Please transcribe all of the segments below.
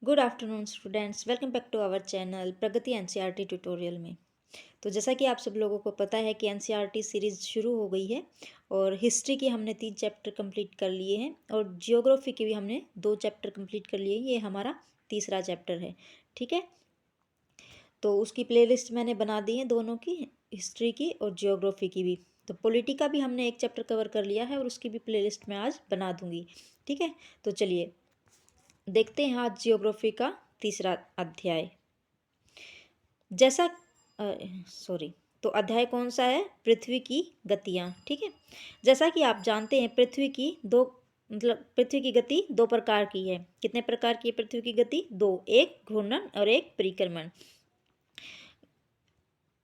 Good afternoon students, welcome back to our channel Pragati NCERT tutorial में। तो जैसा कि आप सब लोगों को पता है कि एनसीईआरटी सीरीज़ शुरू हो गई है और हिस्ट्री की हमने 3 चैप्टर कंप्लीट कर लिए हैं और जियोग्राफी की भी हमने 2 चैप्टर कंप्लीट कर लिए हैं। ये हमारा तीसरा चैप्टर है। ठीक है, तो उसकी प्लेलिस्ट मैंने बना दी है, दोनों की, हिस्ट्री की और जियोग्राफी की भी। तो पॉलिटिका भी हमने 1 चैप्टर कवर कर लिया है और उसकी भी प्लेलिस्ट मैं आज बना दूंगी। ठीक है, तो चलिए देखते हैं आज जियोग्राफी का तीसरा अध्याय। जैसा सॉरी, तो अध्याय कौन सा है? पृथ्वी की गतियाँ। ठीक है, जैसा कि आप जानते हैं पृथ्वी की दो पृथ्वी की गति 2 प्रकार की है। कितने प्रकार की है पृथ्वी की गति? 2, एक घूर्णन और एक परिक्रमण।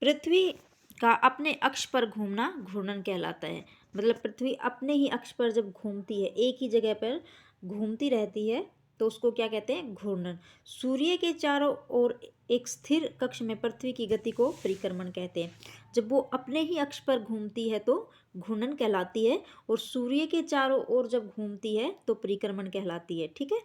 पृथ्वी का अपने अक्ष पर घूमना घूर्णन कहलाता है। मतलब पृथ्वी अपने ही अक्ष पर जब घूमती है, एक ही जगह पर घूमती रहती है, तो उसको क्या कहते हैं? घूर्णन। सूर्य के चारों ओर एक स्थिर कक्ष में पृथ्वी की गति को परिक्रमण कहते हैं। जब वो अपने ही अक्ष पर घूमती है तो घूर्णन कहलाती है, और सूर्य के चारों ओर जब घूमती है तो परिक्रमण कहलाती है। ठीक है,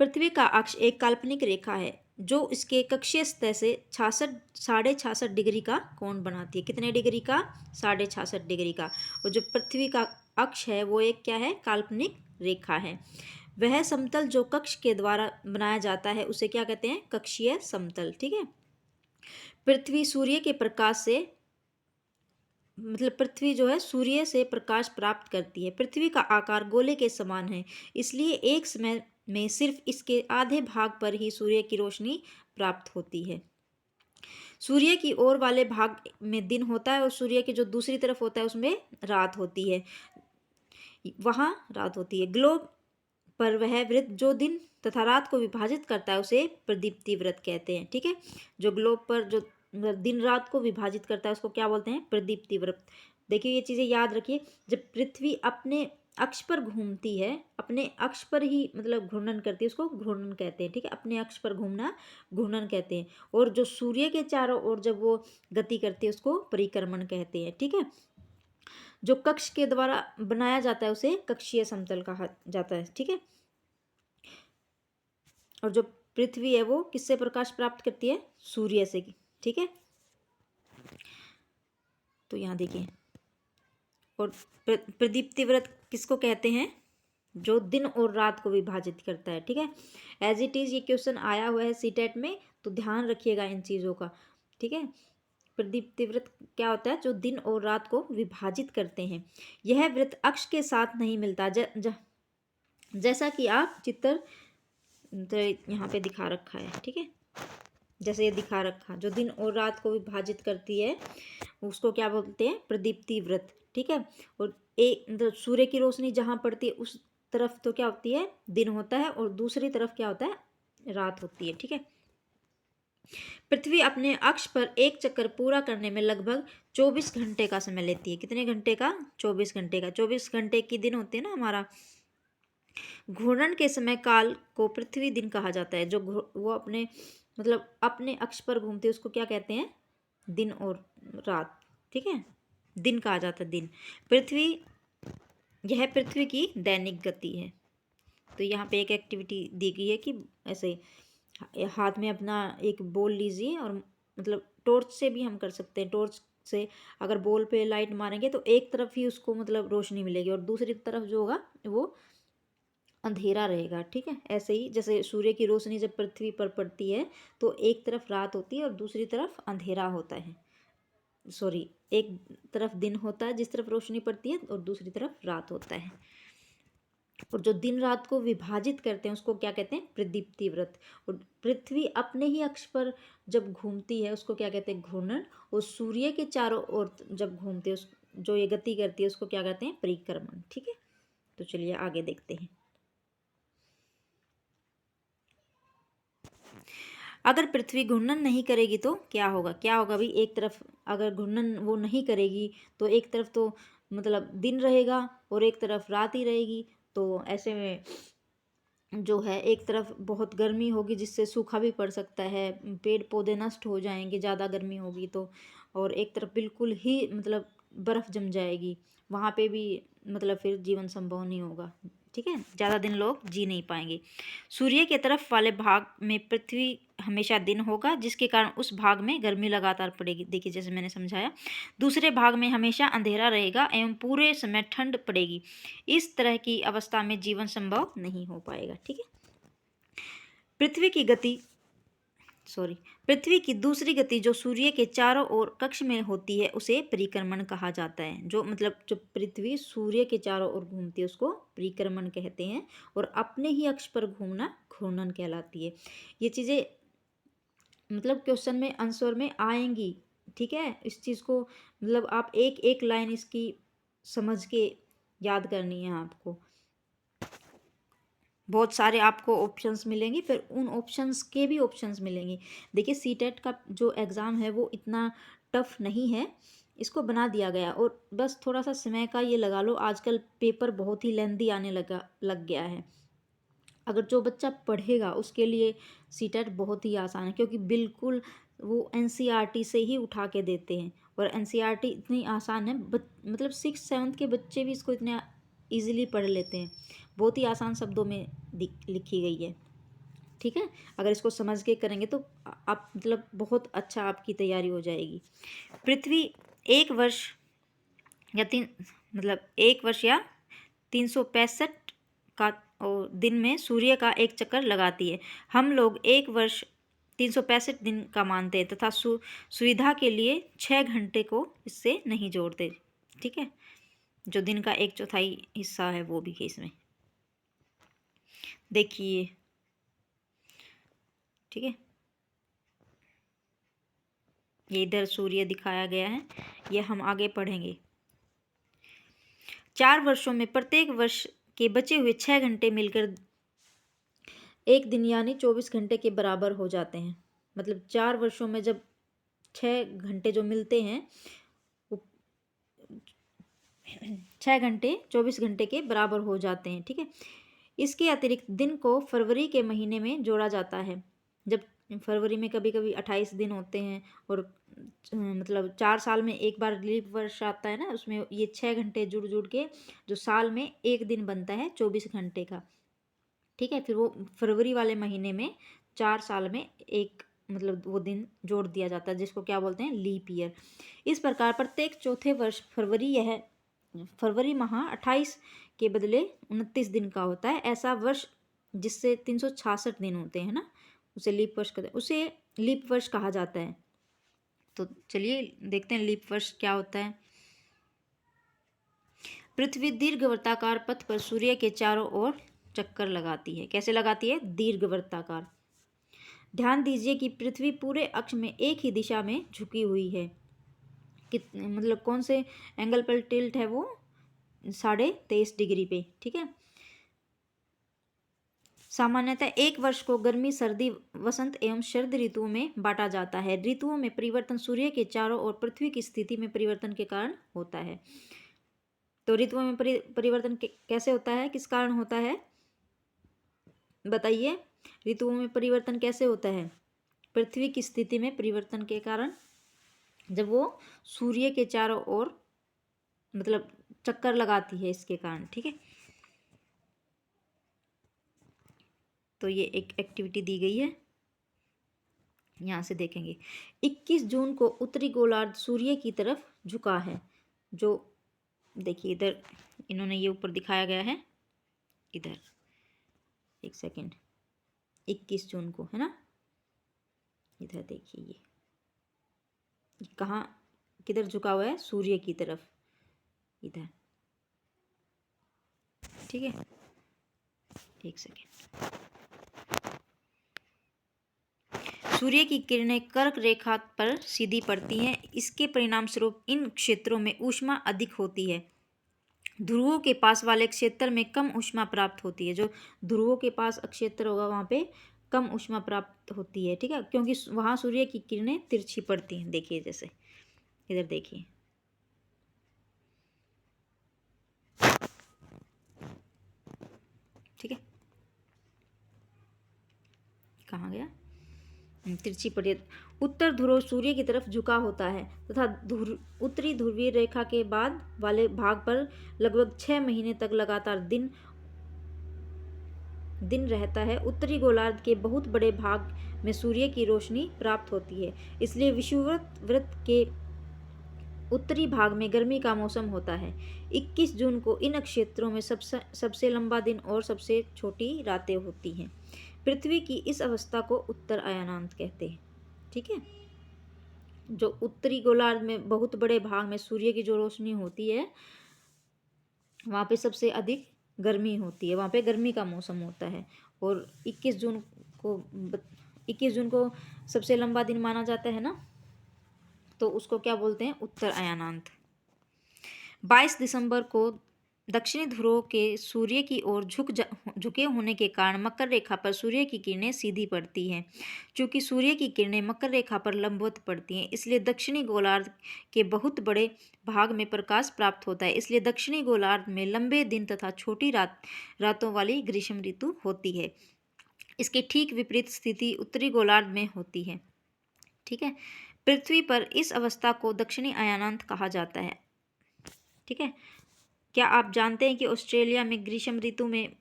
पृथ्वी का अक्ष एक काल्पनिक रेखा है जो इसके कक्षीय सतह से 66.5 डिग्री का कोण बनाती है। कितने डिग्री का? 66.5 डिग्री का। और जो पृथ्वी का अक्ष है वो एक क्या है? काल्पनिक रेखा है। वह समतल जो कक्ष के द्वारा बनाया जाता है उसे क्या कहते हैं? कक्षीय समतल। ठीक है, पृथ्वी सूर्य के प्रकाश से पृथ्वी जो है सूर्य से प्रकाश प्राप्त करती है। पृथ्वी का आकार गोले के समान है, इसलिए एक समय में सिर्फ इसके आधे भाग पर ही सूर्य की रोशनी प्राप्त होती है। सूर्य की ओर वाले भाग में दिन होता है और सूर्य के जो दूसरी तरफ होता है उसमें रात होती है। वहाँ रात होती है। ग्लोब पर वह वृत्त जो दिन तथा रात को विभाजित करता है उसे प्रदीप्ति वृत्त कहते हैं। ठीक है, जो ग्लोब पर जो दिन रात को विभाजित करता है उसको क्या बोलते हैं? प्रदीप्ति वृत्त। देखिए ये चीज़ें याद रखिए। जब पृथ्वी अपने अक्ष पर घूमती है, अपने अक्ष पर ही घूर्णन करती है, उसको घूर्णन कहते हैं। ठीक है, अपने अक्ष पर घूमना घूर्णन कहते हैं। और जो सूर्य के चारों ओर जब वो गति करती है उसको परिक्रमण कहते हैं। ठीक है, जो कक्ष के द्वारा बनाया जाता है उसे कक्षीय समतल कहा जाता है। ठीक है, और जो पृथ्वी है वो किससे प्रकाश प्राप्त करती है? सूर्य से। ठीक है, तो यहाँ देखिए, और प्रदीप्ति व्रत किसको कहते हैं? जो दिन और रात को विभाजित करता है। ठीक है, एज इट इज ये क्वेश्चन आया हुआ है सीटेट में, तो ध्यान रखिएगा इन चीज़ों का। ठीक है, प्रदीप्ति व्रत क्या होता है? जो दिन और रात को विभाजित करते हैं। यह व्रत अक्ष के साथ नहीं मिलता। जैसा कि आप चित्र तो यहाँ पे दिखा रखा है। ठीक है, जैसे ये दिखा रखा, जो दिन और रात को विभाजित करती है उसको क्या बोलते हैं? प्रदीप्ति व्रत। ठीक है, और एक सूर्य की रोशनी जहाँ पड़ती है उस तरफ तो क्या होती है? दिन होता है, और दूसरी तरफ क्या होता है? रात होती है। ठीक है, पृथ्वी अपने अक्ष पर एक चक्कर पूरा करने में लगभग 24 घंटे का समय लेती है। कितने घंटे का? 24 घंटे का। 24 घंटे की दिन होते हैं ना हमारा। घूर्णन के समय काल को पृथ्वी दिन कहा जाता है। जो वो अपने अपने अक्ष पर घूमते हैं उसको क्या कहते हैं? दिन और रात। ठीक है, दिन कहा जाता है, दिन। पृथ्वी यह पृथ्वी की दैनिक गति है। तो यहाँ पे एक एक्टिविटी दी गई है कि ऐसे हाथ में अपना एक बॉल लीजिए, और टॉर्च से भी हम कर सकते हैं। टॉर्च से अगर बॉल पे लाइट मारेंगे तो एक तरफ ही उसको रोशनी मिलेगी, और दूसरी तरफ जो होगा वो अंधेरा रहेगा। ठीक है, ऐसे ही जैसे सूर्य की रोशनी जब पृथ्वी पर पड़ती है तो एक तरफ रात होती है और दूसरी तरफ अंधेरा होता है। सॉरी, एक तरफ दिन होता है जिस तरफ रोशनी पड़ती है, और दूसरी तरफ रात होता है। और जो दिन रात को विभाजित करते हैं उसको क्या कहते हैं? प्रदीप्ति व्रत। और पृथ्वी अपने ही अक्ष पर जब घूमती है उसको क्या कहते हैं? घूर्णन। और सूर्य के चारों ओर जब घूमते हैं जो ये गति करती है उसको क्या कहते हैं? परिक्रमण। ठीक है, तो चलिए आगे देखते हैं। अगर पृथ्वी घूर्णन नहीं करेगी तो क्या होगा? क्या होगा भाई? एक तरफ अगर घूर्णन वो नहीं करेगी तो एक तरफ तो दिन रहेगा और एक तरफ रात ही रहेगी। तो ऐसे में जो है एक तरफ बहुत गर्मी होगी जिससे सूखा भी पड़ सकता है, पेड़ पौधे नष्ट हो जाएंगे ज़्यादा गर्मी होगी तो। और एक तरफ बिल्कुल ही बर्फ़ जम जाएगी, वहाँ पे भी फिर जीवन संभव नहीं होगा। ठीक है, ज़्यादा दिन लोग जी नहीं पाएंगे। सूर्य के तरफ वाले भाग में पृथ्वी हमेशा दिन होगा, जिसके कारण उस भाग में गर्मी लगातार पड़ेगी। देखिए जैसे मैंने समझाया, दूसरे भाग में हमेशा अंधेरा रहेगा एवं पूरे समय ठंड पड़ेगी। इस तरह की अवस्था में जीवन संभव नहीं हो पाएगा। ठीक है, पृथ्वी की दूसरी गति जो सूर्य के चारों ओर कक्ष में होती है उसे परिक्रमण कहा जाता है। जो पृथ्वी सूर्य के चारों ओर घूमती है उसको परिक्रमण कहते हैं, और अपने ही अक्ष पर घूमना घूर्णन कहलाती है। ये चीज़ें क्वेश्चन में आंसर में आएंगी। ठीक है, इस चीज़ को आप एक एक लाइन इसकी समझ के याद करनी है आपको। बहुत सारे आपको ऑप्शंस मिलेंगे, फिर उन ऑप्शंस के भी ऑप्शंस मिलेंगे। देखिए सीटेट का जो एग्ज़ाम है वो इतना टफ नहीं है, इसको बना दिया गया, और बस थोड़ा सा समय का ये लगा लो। आजकल पेपर बहुत ही लेंदी आने लग गया है। अगर जो बच्चा पढ़ेगा उसके लिए सीटेट बहुत ही आसान है, क्योंकि बिल्कुल वो एनसीईआरटी से ही उठा के देते हैं, और एनसीईआरटी इतनी आसान है, 6th-7th के बच्चे भी इसको इतने ईजिली पढ़ लेते हैं। बहुत ही आसान शब्दों में लिखी गई है। ठीक है, अगर इसको समझ के करेंगे तो आप बहुत अच्छा आपकी तैयारी हो जाएगी। पृथ्वी एक वर्ष या 365 का दिन में सूर्य का एक चक्कर लगाती है। हम लोग एक वर्ष 365 दिन का मानते हैं तथा सुविधा के लिए 6 घंटे को इससे नहीं जोड़ते। ठीक है, जो दिन का 1/4 हिस्सा है वो भी है इसमें। देखिए ठीक है, ये इधर सूर्य दिखाया गया है, ये हम आगे पढ़ेंगे। 4 वर्षों में प्रत्येक वर्ष के बचे हुए 6 घंटे मिलकर एक दिन यानी 24 घंटे के बराबर हो जाते हैं। 4 वर्षों में जब 6 घंटे जो मिलते हैं वो 6 घंटे 24 घंटे के बराबर हो जाते हैं। ठीक है, इसके अतिरिक्त दिन को फरवरी के महीने में जोड़ा जाता है। जब फरवरी में कभी कभी 28 दिन होते हैं, और 4 साल में एक बार लीप वर्ष आता है ना, उसमें ये 6 घंटे जुड़ जुड़ के जो साल में एक दिन बनता है 24 घंटे का। ठीक है, फिर वो फरवरी वाले महीने में 4 साल में एक वो दिन जोड़ दिया जाता है, जिसको क्या बोलते हैं, लीप ईयर। इस प्रकार प्रत्येक चौथे वर्ष फरवरी माह 28 के बदले 29 दिन का होता है। ऐसा वर्ष जिससे 366 दिन होते हैं ना, उसे लीप वर्ष कहा जाता है। तो चलिए देखते हैं लीप वर्ष क्या होता है। पृथ्वी दीर्घवृत्ताकार पथ पर सूर्य के चारों ओर चक्कर लगाती है। कैसे लगाती है? दीर्घवृत्ताकार। ध्यान दीजिए कि पृथ्वी पूरे अक्ष में एक ही दिशा में झुकी हुई है। कौन से एंगल पर टिल्ट है वो? 23.5 डिग्री पे। ठीक है, सामान्यतः एक वर्ष को गर्मी, सर्दी, वसंत एवं शरद ऋतुओं में बांटा जाता है। ऋतुओं में परिवर्तन सूर्य के चारों ओर पृथ्वी की स्थिति में परिवर्तन के कारण होता है। तो ऋतुओं में परिवर्तन कैसे होता है, किस कारण होता है, बताइए। ऋतुओं में परिवर्तन कैसे होता है? पृथ्वी की स्थिति में परिवर्तन के कारण, जब वो सूर्य के चारों ओर चक्कर लगाती है, इसके कारण। ठीक है, तो ये एक एक्टिविटी दी गई है, यहाँ से देखेंगे। 21 जून को उत्तरी गोलार्ध सूर्य की तरफ झुका है। जो देखिए इधर इन्होंने ये ऊपर दिखाया गया है, इधर एक सेकेंड, 21 जून को है ना, इधर देखिए ये कहाँ किधर झुका हुआ है? सूर्य की तरफ, इधर। ठीक है, एक सेकेंड। सूर्य की किरणें कर्क रेखा पर सीधी पड़ती हैं। इसके परिणाम स्वरूप इन क्षेत्रों में ऊष्मा अधिक होती है। ध्रुवों के पास वाले क्षेत्र में कम ऊष्मा प्राप्त होती है। जो ध्रुवों के पास क्षेत्र होगा वहाँ पे कम ऊष्मा प्राप्त होती है। ठीक है, क्योंकि वहाँ सूर्य की किरणें तिरछी पड़ती हैं। देखिए जैसे इधर देखिए, ठीक है, कहाँ गया, तिरछी पड़ी। उत्तर ध्रुव सूर्य की तरफ झुका होता है तथा उत्तरी ध्रुवीय रेखा के बाद वाले भाग पर लगभग 6 महीने तक लगातार दिन दिन रहता है, उत्तरी गोलार्ध के बहुत बड़े भाग में सूर्य की रोशनी प्राप्त होती है। इसलिए विषुववृत्त व्रत के उत्तरी भाग में गर्मी का मौसम होता है। 21 जून को इन क्षेत्रों में सबसे लंबा दिन और सबसे छोटी रातें होती हैं। पृथ्वी की इस अवस्था को उत्तर अयानांत कहते हैं। ठीक है, जो उत्तरी गोलार्ध में बहुत बड़े भाग में सूर्य की जो रोशनी होती है, वहाँ पे सबसे अधिक गर्मी होती है, वहाँ पे गर्मी का मौसम होता है। और 21 जून को सबसे लंबा दिन माना जाता है ना, तो उसको क्या बोलते हैं, उत्तर अयानांत। 22 दिसंबर को दक्षिणी ध्रुव के सूर्य की ओर झुके होने के कारण मकर रेखा पर सूर्य की किरणें सीधी पड़ती हैं। चूंकि सूर्य की किरणें मकर रेखा पर लंबवत पड़ती हैं, इसलिए दक्षिणी गोलार्ध के बहुत बड़े भाग में प्रकाश प्राप्त होता है। इसलिए दक्षिणी गोलार्ध में लंबे दिन तथा छोटी रातों वाली ग्रीष्म ऋतु होती है। इसके ठीक विपरीत स्थिति उत्तरी गोलार्ध में होती है। ठीक है, पृथ्वी पर इस अवस्था को दक्षिणी अयानांत कहा जाता है। ठीक है, क्या आप जानते हैं कि ऑस्ट्रेलिया में ग्रीष्म ऋतु में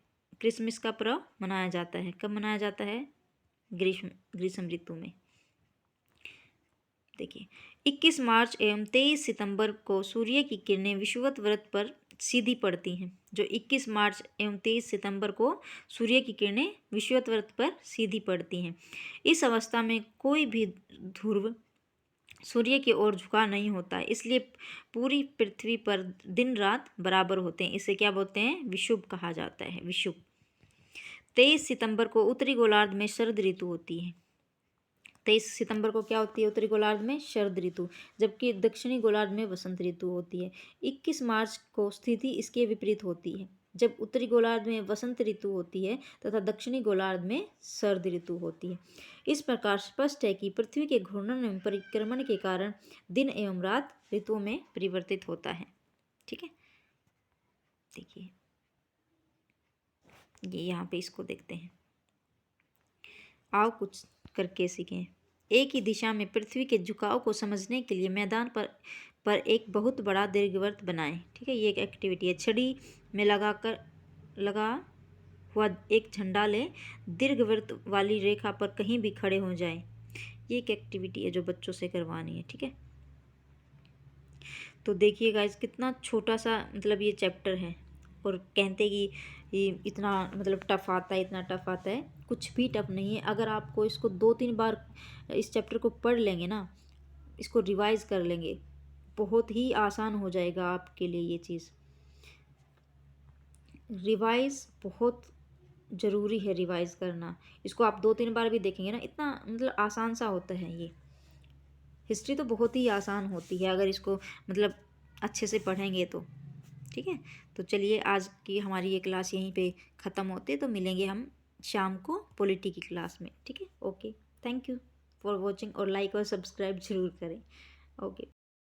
क्रिसमस का पर्व मनाया जाता है? कब मनाया जाता है? ग्रीष्म ऋतु में। देखिए, 21 मार्च एवं 23 सितंबर को सूर्य की किरणें विषुवत व्रत पर सीधी पड़ती हैं। जो 21 मार्च एवं 23 सितंबर को सूर्य की किरणें विषुवत व्रत पर सीधी पड़ती हैं। इस अवस्था में कोई भी ध्रुव सूर्य की ओर झुका नहीं होता है, इसलिए पूरी पृथ्वी पर दिन रात बराबर होते हैं। इसे क्या बोलते हैं? विषुव कहा जाता है, विषुव। 23 सितंबर को उत्तरी गोलार्ध में शरद ऋतु होती है। 23 सितंबर को क्या होती है उत्तरी गोलार्ध में? शरद ऋतु, जबकि दक्षिणी गोलार्ध में वसंत ऋतु होती है। 21 मार्च को स्थिति इसके विपरीत होती है, जब उत्तरी गोलार्ध में वसंत ऋतु होती है तथा दक्षिणी गोलार्ध में शरद ऋतु होती है। इस प्रकार स्पष्ट है कि पृथ्वी के घूर्णन एवं परिक्रमण के कारण दिन एवं रात ऋतुओं में परिवर्तित होता है। ठीक है, देखिए ये यहाँ पे इसको देखते हैं। आओ कुछ करके सीखें। एक ही दिशा में पृथ्वी के झुकाव को समझने के लिए मैदान पर एक बहुत बड़ा दीर्घवृत्त बनाएं। ठीक है, ये एक एक्टिविटी है। छड़ी में लगा हुआ एक झंडा लें, दीर्घवृत्त वाली रेखा पर कहीं भी खड़े हो जाएं। ये एक एक्टिविटी है जो बच्चों से करवानी है। ठीक है, तो देखिए गाइस, कितना छोटा सा मतलब ये चैप्टर है, और कहते कि ये इतना मतलब टफ आता है, इतना टफ आता है। कुछ भी टफ नहीं है। अगर आपको इसको 2-3 बार इस चैप्टर को पढ़ लेंगे ना, इसको रिवाइज कर लेंगे, बहुत ही आसान हो जाएगा आपके लिए ये चीज़। रिवाइज बहुत ज़रूरी है, रिवाइज करना। इसको आप 2-3 बार भी देखेंगे ना, इतना मतलब आसान सा होता है ये। हिस्ट्री तो बहुत ही आसान होती है अगर इसको मतलब अच्छे से पढ़ेंगे तो। ठीक है, तो चलिए आज की हमारी ये क्लास यहीं पे ख़त्म होती है, तो मिलेंगे हम शाम को पॉलिटी की क्लास में। ठीक है, okay, thank you for watching, और लाइक और सब्सक्राइब जरूर करें। ओके।